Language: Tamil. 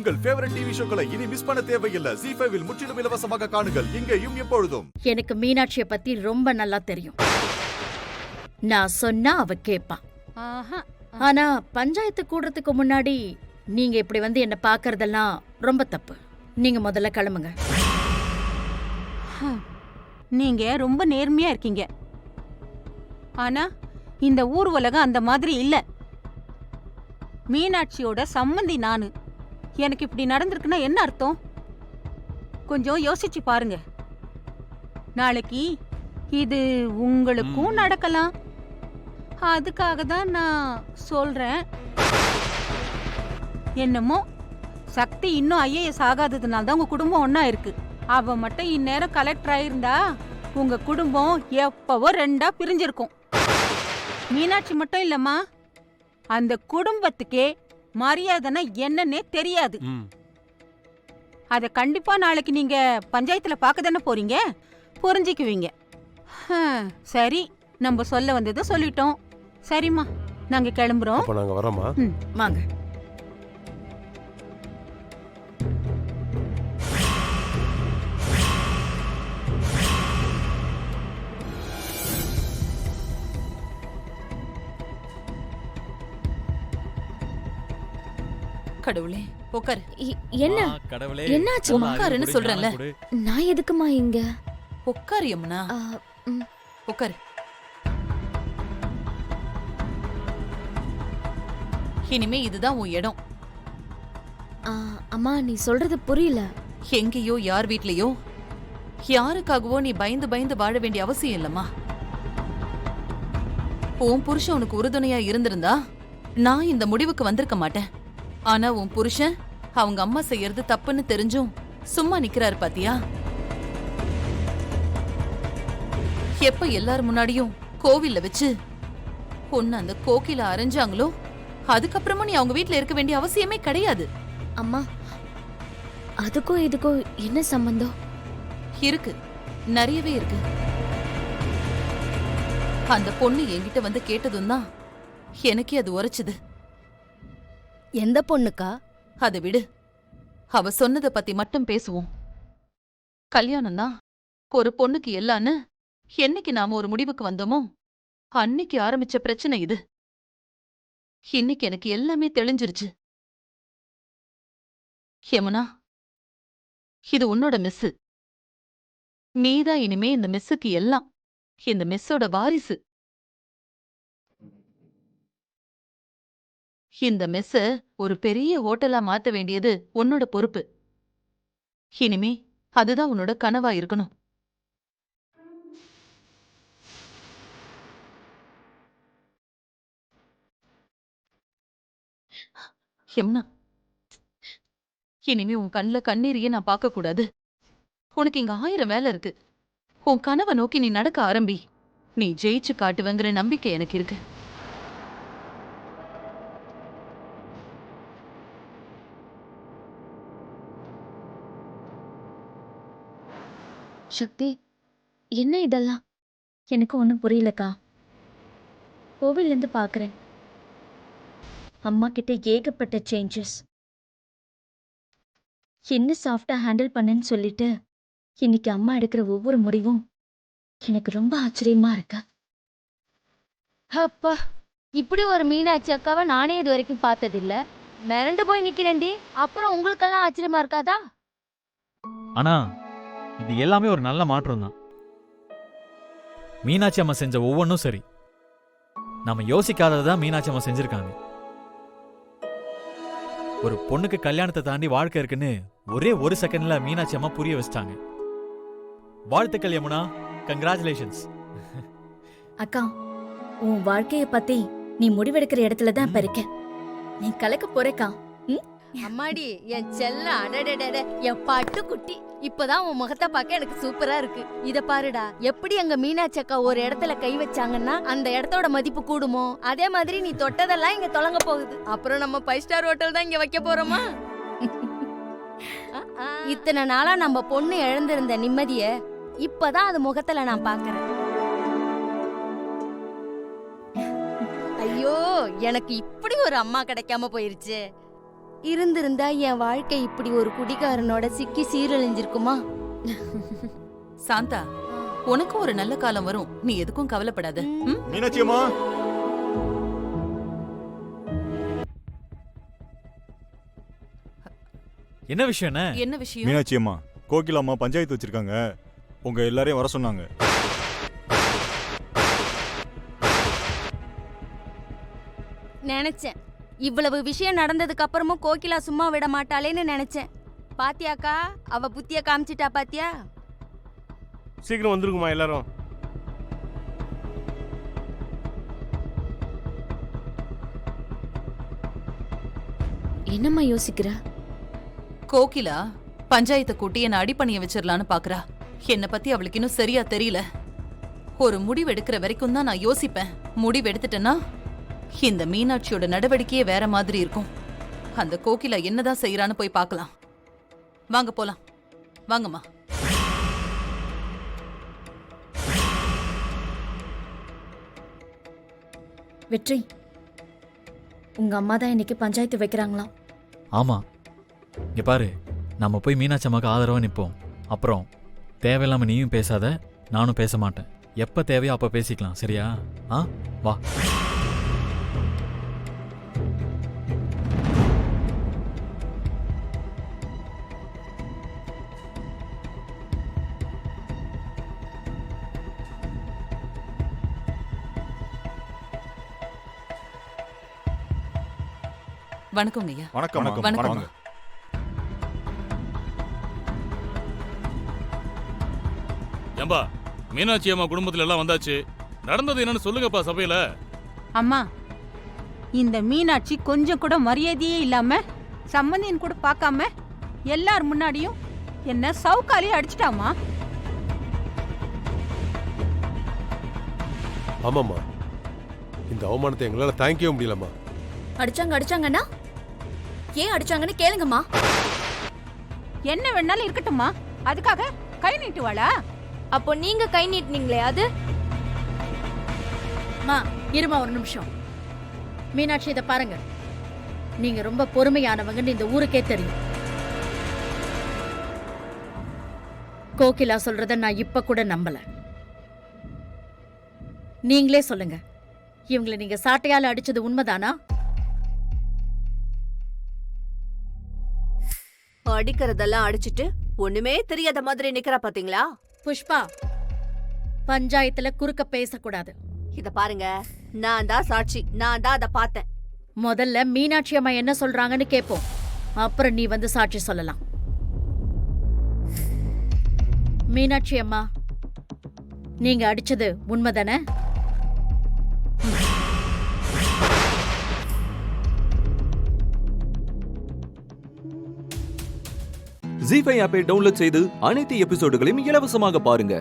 உங்கள் ஃபேவரட் டிவி ஷோக்களை இனி மிஸ் பண்ண தேவையில்லை. ZEE5 இல் முற்றிலும் இலவசமாக காணுங்கள், இங்கேயும் எப்பொழுதும். எனக்கு மீனாட்சியை பத்தி ரொம்ப நல்லா தெரியும். நான் சொன்னா அவ கேப்பா. ஆனா பஞ்சாயத்து கூடுறதுக்கு முன்னாடி நீங்க இப்படி வந்து என்ன பாக்குறதெல்லாம் ரொம்ப தப்பு. நீங்க முதல்ல கிளம்புங்க. நீங்க ரொம்ப நேர்மையா இருக்கீங்க. ஆனா இந்த ஊர் உலகம் அந்த மாதிரி இல்ல. மீனாட்சியோட சம்மந்தி நானு. எனக்கு இப்படி நடந்திருக்குன்னா என்ன அர்த்தம்? கொஞ்சம் யோசிச்சு பாருங்க. நாளைக்கு இது உங்களுக்கும் நடக்கலாம். அதுக்காக தான் நான் சொல்றேன். என்னமோ சக்தி இன்னும் IAS ஆகாததுனால தான் உங்க குடும்பம் ஒன்னா இருக்கு. அவ மட்டும் இந்நேரம் கலெக்டர் ஆயிருந்தா உங்க குடும்பம் எப்பவோ ரெண்டா பிரிஞ்சிருக்கும். மீனாட்சி மட்டும் இல்லம்மா, அந்த குடும்பத்துக்கே மரியாதைன்னா என்னன்னே தெரியாது. அத கண்டிப்பா நாளைக்கு நீங்க பஞ்சாயத்துல பார்க்க தானே போறீங்க, புரிஞ்சுக்குவீங்க. சரி, நம்ம சொல்ல வந்ததை சொல்லிட்டோம். சரிம்மா, நாங்க கிளம்புறோம். அப்ப நாங்க வரோமா? வாங்க. கடவுளே, உட்காரு. என்ன கடவுளே, என்னாச்சு? உட்காருன்னு சொல்றேன்ல. நான் எதுக்குமா இங்க? உட்காரு யமுனா, உட்காரு. இனிமே இதுதான் உன் இடம். அம்மா, நீ சொல்றது புரியல. எங்கேயோ யார் வீட்லயோ யாருக்காகவோ நீ பயந்து பயந்து வாழ வேண்டிய அவசியம் இல்லம்மா. உன் புருஷன் உனக்கு உறுதுணையா இருந்திருந்தா நான் இந்த முடிவுக்கு வந்திருக்க மாட்டேன். ஆனா உன் புருஷன் அவங்க அம்மா செய்யறது தப்புன்னு தெரிஞ்சும் சும்மா நிக்கிறாரு பாத்தியா? எப்ப எல்லாரும் முன்னாடியும் கோவில்ல வச்சு பொண்ணு அந்த கோக்கில அரைஞ்சாங்களோ அதுக்கப்புறமும் நீ அவங்க வீட்ல இருக்க வேண்டிய அவசியமே கிடையாது. அம்மா, அதுக்கும் இதுக்கும் என்ன சம்பந்தம்? இருக்கு, நிறையவே இருக்கு. அந்த பொண்ணு என்கிட்ட வந்து கேட்டதும் தான் எனக்கே அது உரைச்சுது. எந்த பொண்ணுக்கா? அதை விடு, அவ சொன்னதை பத்தி மட்டும் பேசுவோம். கல்யாணம் தான் ஒரு பொண்ணுக்கு எல்லான்னு என்னைக்கு நாம ஒரு முடிவுக்கு வந்தோமோ அன்னைக்கு ஆரம்பிச்ச பிரச்சனை இது. இன்னைக்கு எனக்கு எல்லாமே தெளிஞ்சிருச்சு. யமுனா, இது உன்னோட மிஸ். நீதான் இனிமே இந்த மிஸ்ஸுக்கு எல்லாம். இந்த மிஸ்ஸோட வாரிசு. இந்த மெஸ்ஸ ஒரு பெரிய ஹோட்டலா மாத்த வேண்டியது உன்னோட பொறுப்பு. இனிமே அதுதான் உன்னோட கனவா இருக்கணும். யமுனா, இனிமே உன் கண்ணுல கண்ணீரையே நான் பார்க்க கூடாது. உனக்கு இங்க 1000 வேலை இருக்கு. உன் கனவை நோக்கி நீ நடக்க ஆரம்பி. நீ ஜெயிச்சு காட்டுவங்கிற நம்பிக்கை எனக்கு இருக்கு. சக்தி, என்ன இதெல்லாம்? எனக்கு ஒன்றும் புரியலக்கா. கோவில்லேருந்து பார்க்குறேன். அம்மா கிட்ட ஏகப்பட்ட சேஞ்சஸ். என்ன சாஃப்டா ஹேண்டில் பண்ணேன்னு சொல்லிட்டு இன்னைக்கு அம்மா எடுக்கிற ஒவ்வொரு முடிவும் எனக்கு ரொம்ப ஆச்சரியமா இருக்கு. அப்பா, இப்படி ஒரு மீனாட்சி அக்காவை நானே இது வரைக்கும் பார்த்ததில்ல. மிரண்டு போய் நிக்கிறேன்டி. அப்புறம் உங்களுக்கெல்லாம் ஆச்சரியமா இருக்காதா? ஆனா இது எல்லாமே ஒரு நல்ல மாற்றம் தான். மீனாட்சி அம்மா செஞ்ச ஒவ்வொன்றும் சரி. நாம யோசிக்காததான் மீனாட்சி அம்மா செஞ்சிருக்காங்க. ஒரு பொண்ணுக்கு கல்யாணத்தை தாண்டி வாழ்க்கை இருக்குன்னு ஒரே ஒரு செகண்ட்ல மீனாட்சி அம்மா புரிய வச்சிட்டாங்க. வாழ்த்துக்கள் யமுனா, கங்க்ராச்சுலேஷன்ஸ். அக்கா, உன் வாழ்க்கைய பத்தி நீ முடிவெடுக்கிற இடத்துல தான் இருக்க. நீ கலக்க போறக்கா. அம்மாடி, என் செல்ல, அடடடட, என் பட்டு குட்டி. இப்பதான் உன் முகத்தை பார்க்க எனக்கு சூப்பரா இருக்கு. இத பாருடா, எப்படி அங்க மீனாட்சி அக்கா ஒரு இடத்துல கை வச்சாங்கன்னா அந்த இடத்தோட மதிப்பு கூடுமோ, அதே மாதிரி நீ தொட்டதெல்லாம் இங்க தொலைங்க போகுது. அப்புறம் நம்ம 5 ஸ்டார் ஹோட்டல் தான் இங்க வைக்க போறோமா? இத்தனை நாளா நம்ம பொண்ணு இழந்திருந்த நிம்மதிய இப்பதான் அது முகத்துல நான் பாக்குறேன். ஐயோ, எனக்கு இப்படி ஒரு அம்மா கிடைக்காம போயிருச்சு. இருந்திருந்தா என் வாழ்க்கை இப்படி ஒரு குடிகாரனோட சிக்கி சீரழிஞ்சிருக்குமா? சாந்தா, உனக்கும் ஒரு நல்ல காலம் வரும். நீ எதுக்கும் கவலைப்படாத. ம்? மீனாட்சி அம்மா, என்ன விஷயம்ண்ணே? என்ன விஷயம்? மீனாட்சி அம்மா, கோகிலா அம்மா பஞ்சாயத்து வச்சிருக்காங்க, உங்க எல்லாரையும் வர சொன்னாங்க. நினைச்சேன் இவ்வளவு விஷயம் நடந்ததுக்கு அப்புறமும் கோகிலா சும்மா விட மாட்டாளேன்னு நினைச்சேன். பாத்தியாக்கா, அவ புத்திய காமிச்சிட்டா பாத்தியா? சீக்கிரம் வந்துருக்குமா எல்லாரும்? என்னம்மா யோசிக்கிற? கோகிலா பஞ்சாயத்தை கூட்டி என்ன அடிப்பணிய வச்சிடலான்னு பாக்குறா. என்ன பத்தி அவளுக்கு இன்னும் சரியா தெரியல. ஒரு முடிவு எடுக்கிற வரைக்கும் தான் நான் யோசிப்பேன். முடிவு எடுத்துட்டேன்னா இந்த மீனாட்சியோட நடவடிக்கையே வேற மாதிரி இருக்கும். அந்த கோகிலா என்னதான் செய்யறான்னு போய் பார்க்கலாம். வாங்க போலாம். வாங்கம்மா. வெற்றி, உங்க அம்மா தான் இன்னைக்கு பஞ்சாயத்து வைக்கிறாங்களாம். ஆமா, இங்க பாரு, நம்ம போய் மீனாட்சி அம்மாக்கு ஆதரவா நிப்போம். அப்புறம் தேவையில்லாம நீயும் பேசாத, நானும் பேச மாட்டேன். எப்ப தேவையோ அப்ப பேசிக்கலாம், சரியா? வா. வணக்கங்க ஐயா. வணக்கம். வணக்கம். வாங்க. ஏம்பா, மீனாட்சி அம்மா குடும்பத்துல எல்லாம் வந்தாச்சு. நடந்தது என்னன்னு சொல்லுங்கப்பா சபையில. அம்மா, இந்த மீனாட்சி கொஞ்சம் கூட மரியாதையே இல்லாம சம்பந்தியன் கூட பார்க்காம எல்லார் முன்னாடியும் என்ன சவுக்காலியே அடிச்சிட்டாமா. ஆமாம்மா, இந்த அவமானத்தை எங்களால தாங்கிக்கவே முடியலம்மா. அடிச்சாங்கன்னா ஏன் அடிச்சாங்கன்னு கேளுங்கம்மா. என்ன வேணாலும் இருக்கட்டும்மா, அதுக்காக கை நீட்டுவாளா? அப்போ நீங்க கை நீட்டினீங்களே அது? மா, இருமா ஒரு நிமிஷம். மீனாட்சி, இதை பாருங்க. நீங்க ரொம்ப பொறுமையானவங்கன்னு இந்த ஊருக்கே தெரியும். கோகிலா சொல்றத நான் இப்ப கூட நம்பல. நீங்களே சொல்லுங்க, இவங்களை நீங்க சாட்டையால அடிச்சது உண்மைதானா? அடிக்கிறதெல்லாம் அடிச்சிட்டு ஒண்ணுமே தெரியாத மாதிரி நிக்கிறா பாத்தீங்களா? புஷ்பா, பஞ்சாயத்துல குறுக்க பேசக்கூடாது. இத பாருங்க, நான் தான் சாட்சி, நான் தான் அத பார்த்தேன். முதல்ல மீனாட்சி அம்மா என்ன சொல்றாங்கன்னு கேட்போம், அப்புறம் நீ வந்து சாட்சி சொல்லலாம். மீனாட்சி அம்மா, நீங்க அடிச்சது உண்மைதானே? ஜீ5 ஆப்பை டவுன்லோட் செய்து அனைத்து எபிசோடுகளையும் இலவசமாக பாருங்க.